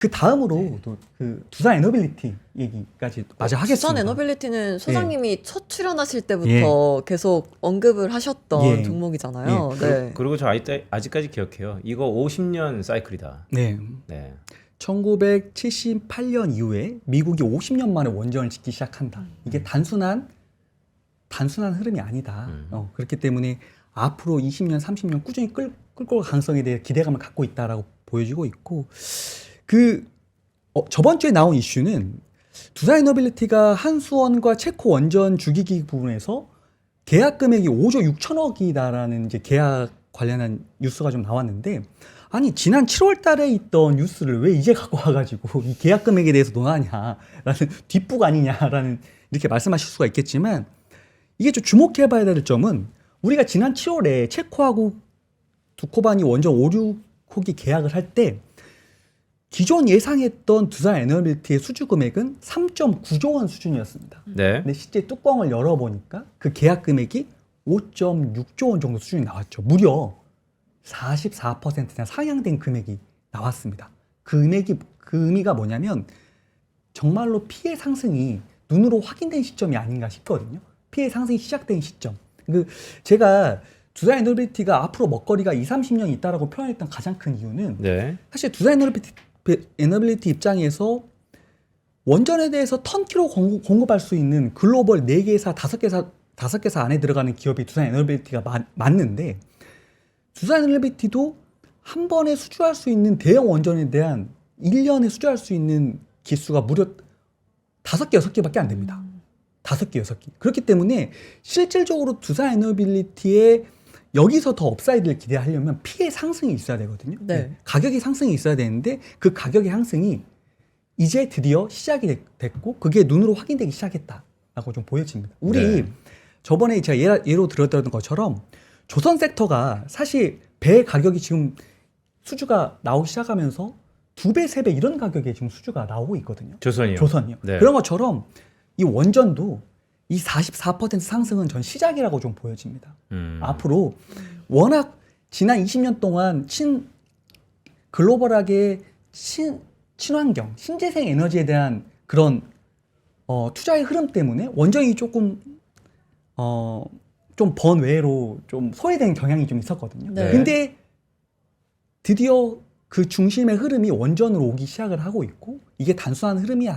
그 다음으로 또 그 두산 에너빌리티 얘기까지 마저 하겠습니다. 두산 에너빌리티는 소장님이 첫 출연하실 때부터 예. 계속 언급을 하셨던 예. 종목이잖아요. 예. 네. 그리고 저 아직까지 기억해요. 이거 50년 사이클이다. 네. 네. 1978년 이후에 미국이 50년 만에 원전을 짓기 시작한다. 이게 단순한 흐름이 아니다. 그렇기 때문에 앞으로 20년, 30년 꾸준히 끌고 갈 가능성에 대해 기대감을 갖고 있다라고 보여지고 있고, 저번 주에 나온 이슈는 두산 에너빌리티가 한수원과 체코 원전 주기기 부분에서 계약 금액이 5조 6천억이다라는 이제 계약 관련한 뉴스가 좀 나왔는데, 아니 지난 7월 달에 있던 뉴스를 왜 이제 갖고 와가지고 이 계약 금액에 대해서 논하냐라는 뒷북 아니냐라는 이렇게 말씀하실 수가 있겠지만, 이게 좀 주목해봐야 될 점은 우리가 지난 7월에 체코하고 두코바니 원전 5, 6호기 계약을 할 때 기존 예상했던 두산 에너빌리티의 수주 금액은 3.9조 원 수준이었습니다. 네. 근데 실제 뚜껑을 열어보니까 그 계약 금액이 5.6조 원 정도 수준이 나왔죠. 무려 44%나 상향된 금액이 나왔습니다. 그 의미가 뭐냐면 정말로 피해 상승이 눈으로 확인된 시점이 아닌가 싶거든요. 피해 상승이 시작된 시점. 제가 두산 에너빌리티가 앞으로 먹거리가 20, 30년 있다라고 표현했던 가장 큰 이유는 네. 사실 두산 에너빌리티 입장에서 원전에 대해서 턴키로 공급할 수 있는 글로벌 4개사, 5개사 안에 들어가는 기업이 두산 에너빌리티가 맞는데, 두산 에너빌리티도 한 번에 수주할 수 있는 대형 원전에 대한 1년에 수주할 수 있는 기수가 무려 5개, 6개밖에 안 됩니다. 5개, 6개. 그렇기 때문에 실질적으로 두산 에너빌리티의 여기서 더 업사이드를 기대하려면 피해 상승이 있어야 되거든요. 네. 가격의 상승이 있어야 되는데 그 가격의 상승이 이제 드디어 시작이 됐고 그게 눈으로 확인되기 시작했다라고 좀 보여집니다. 우리 네. 저번에 제가 예로 들었던 것처럼 조선 섹터가 사실 배 가격이 지금 수주가 나오기 시작하면서 2배, 3배 이런 가격에 지금 수주가 나오고 있거든요. 조선이요. 네. 그런 것처럼 이 원전도 이 44% 상승은 전 시작이라고 좀 보여집니다. 앞으로 워낙 지난 20년 동안 글로벌하게 친환경, 신재생 에너지에 대한 그런 투자의 흐름 때문에 원전이 조금 좀 번외로 좀 소외된 경향이 좀 있었거든요. 네. 근데 드디어 그 중심의 흐름이 원전으로 오기 시작을 하고 있고, 이게 단순한 흐름이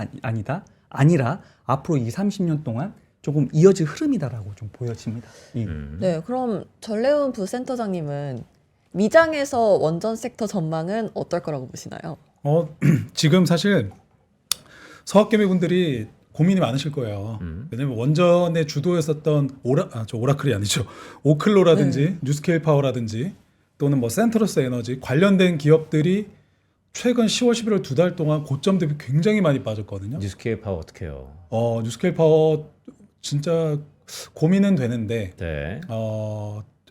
아니라 앞으로 20, 30년 동안 조금 이어질 흐름이다라고 좀 보여집니다. 네, 그럼 전래훈 부센터장님은 미장에서 원전 섹터 전망은 어떨 거라고 보시나요? 지금 사실 서학개미 분들이 고민이 많으실 거예요. 왜냐면 원전의 주도였었던 오라클이 아니죠. 오클로라든지 뉴스케일 파워라든지 또는 뭐 센트러스 에너지 관련된 기업들이 최근 10월, 11월 2달 동안 고점 대비 굉장히 많이 빠졌거든요. 뉴스케일 파워 어떻게 해요? 뉴스케일 파워 진짜 고민은 되는데, 네.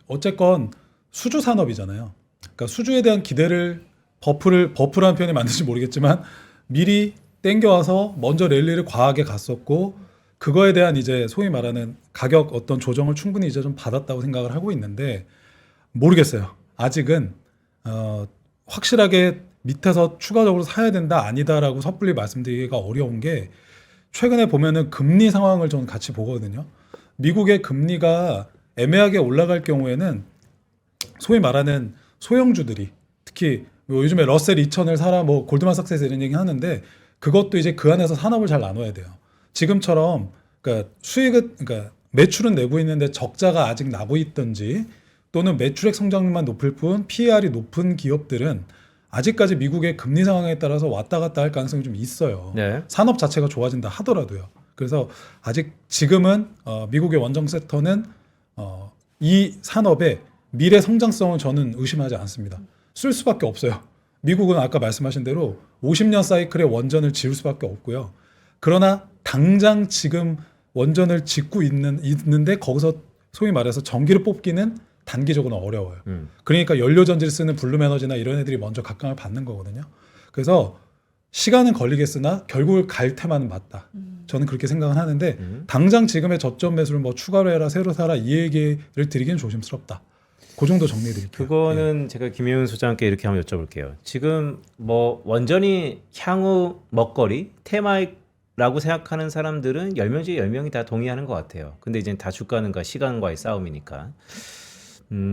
어쨌건 수주 산업이잖아요. 그러니까 수주에 대한 기대를 버프라는 표현이 맞는지 모르겠지만 미리 땡겨와서 먼저 랠리를 과하게 갔었고, 그거에 대한 이제 소위 말하는 가격 어떤 조정을 충분히 이제 좀 받았다고 생각을 하고 있는데, 모르겠어요. 아직은 확실하게 밑에서 추가적으로 사야 된다 아니다라고 섣불리 말씀드리기가 어려운 게, 최근에 보면은 금리 상황을 저는 같이 보거든요. 미국의 금리가 애매하게 올라갈 경우에는 소위 말하는 소형주들이, 특히 뭐 요즘에 러셀 2000을 사라, 뭐 골드만삭스에서 이런 얘기 하는데, 그것도 이제 그 안에서 산업을 잘 나눠야 돼요. 지금처럼 그러니까 그러니까 매출은 내고 있는데 적자가 아직 나고 있든지, 또는 매출액 성장률만 높을 뿐 PER이 높은 기업들은 아직까지 미국의 금리 상황에 따라서 왔다 갔다 할 가능성이 좀 있어요. 네. 산업 자체가 좋아진다 하더라도요. 그래서 아직 지금은 미국의 원전 섹터는 이 산업의 미래 성장성은 저는 의심하지 않습니다. 쓸 수밖에 없어요. 미국은 아까 말씀하신 대로 50년 사이클의 원전을 지을 수밖에 없고요. 그러나 당장 지금 원전을 짓고 있는데 거기서 소위 말해서 전기를 뽑기는 단기적으로 어려워요. 그러니까 연료전지를 쓰는 블룸에너지나 이런 애들이 먼저 각광을 받는 거거든요. 그래서 시간은 걸리겠으나 결국 갈 테마는 맞다. 저는 그렇게 생각을 하는데, 당장 지금의 저점 매수를 뭐 추가로 해라, 새로 사라 이 얘기를 드리기는 조심스럽다. 그 정도 정리해드릴게요. 그거는 제가 김혜훈 소장님께 이렇게 한번 여쭤볼게요. 지금 뭐 완전히 향후 먹거리 테마라고 생각하는 사람들은 10명 중에 10명이 다 동의하는 것 같아요. 근데 이제 다 주가는과 시간과의 싸움이니까.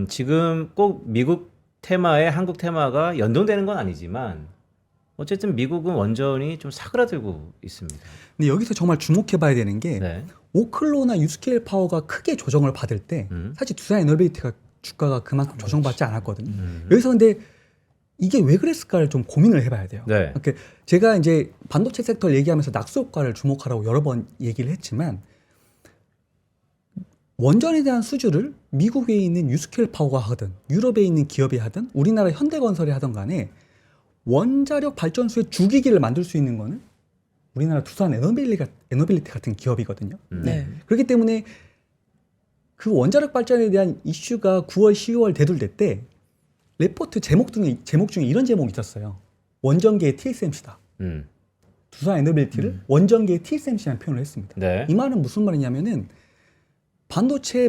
지금 꼭 미국 테마에 한국 테마가 연동되는 건 아니지만 어쨌든 미국은 원전이 좀 사그라들고 있습니다. 근데 여기서 정말 주목해봐야 되는 게 네. 오클로나 유스케일 파워가 크게 조정을 받을 때 사실 두산 에너빌리티가 주가가 그만큼 조정받지 않았거든요. 여기서 근데 이게 왜 그랬을까를 좀 고민을 해봐야 돼요. 네. 그러니까 제가 이제 반도체 섹터를 얘기하면서 낙수 효과를 주목하라고 여러 번 얘기를 했지만 원전에 대한 수주를 미국에 있는 유스케일 파워가 하든 유럽에 있는 기업이 하든 우리나라 현대건설이 하든 간에 원자력 발전소의 주기기를 만들 수 있는 거는 우리나라 두산 에너빌리티 같은 기업이거든요. 네. 그렇기 때문에 그 원자력 발전에 대한 이슈가 9월, 10월 대둘될 때 레포트 제목 중에 이런 제목이 있었어요. 원전계의 TSMC다. 음. 두산 에너빌리티를 원전계의 TSMC라는 표현을 했습니다. 네. 이 말은 무슨 말이냐면은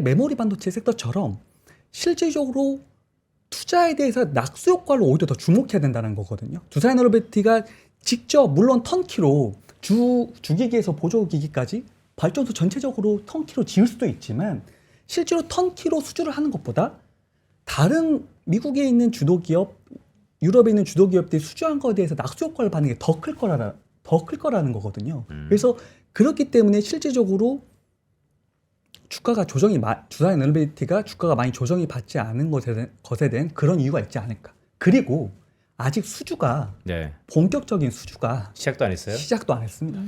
메모리 반도체 섹터처럼 실질적으로 투자에 대해서 낙수 효과를 오히려 더 주목해야 된다는 거거든요. 두산 에너빌리티가 직접 물론 턴키로 주기기에서 보조기기까지 발전소 전체적으로 턴키로 지을 수도 있지만 실제로 턴키로 수주를 하는 것보다 다른 미국에 있는 주도기업, 유럽에 있는 주도기업들이 수주한 것에 대해서 낙수 효과를 받는 게 더 클 거라는 거거든요. 그래서 그렇기 때문에 실질적으로 주가가 두산 에너빌리티가 주가가 많이 조정이 받지 않은 것에 대한 그런 이유가 있지 않을까. 그리고 아직 수주가 네. 본격적인 수주가 시작도 안 했어요? 시작도 안 했습니다.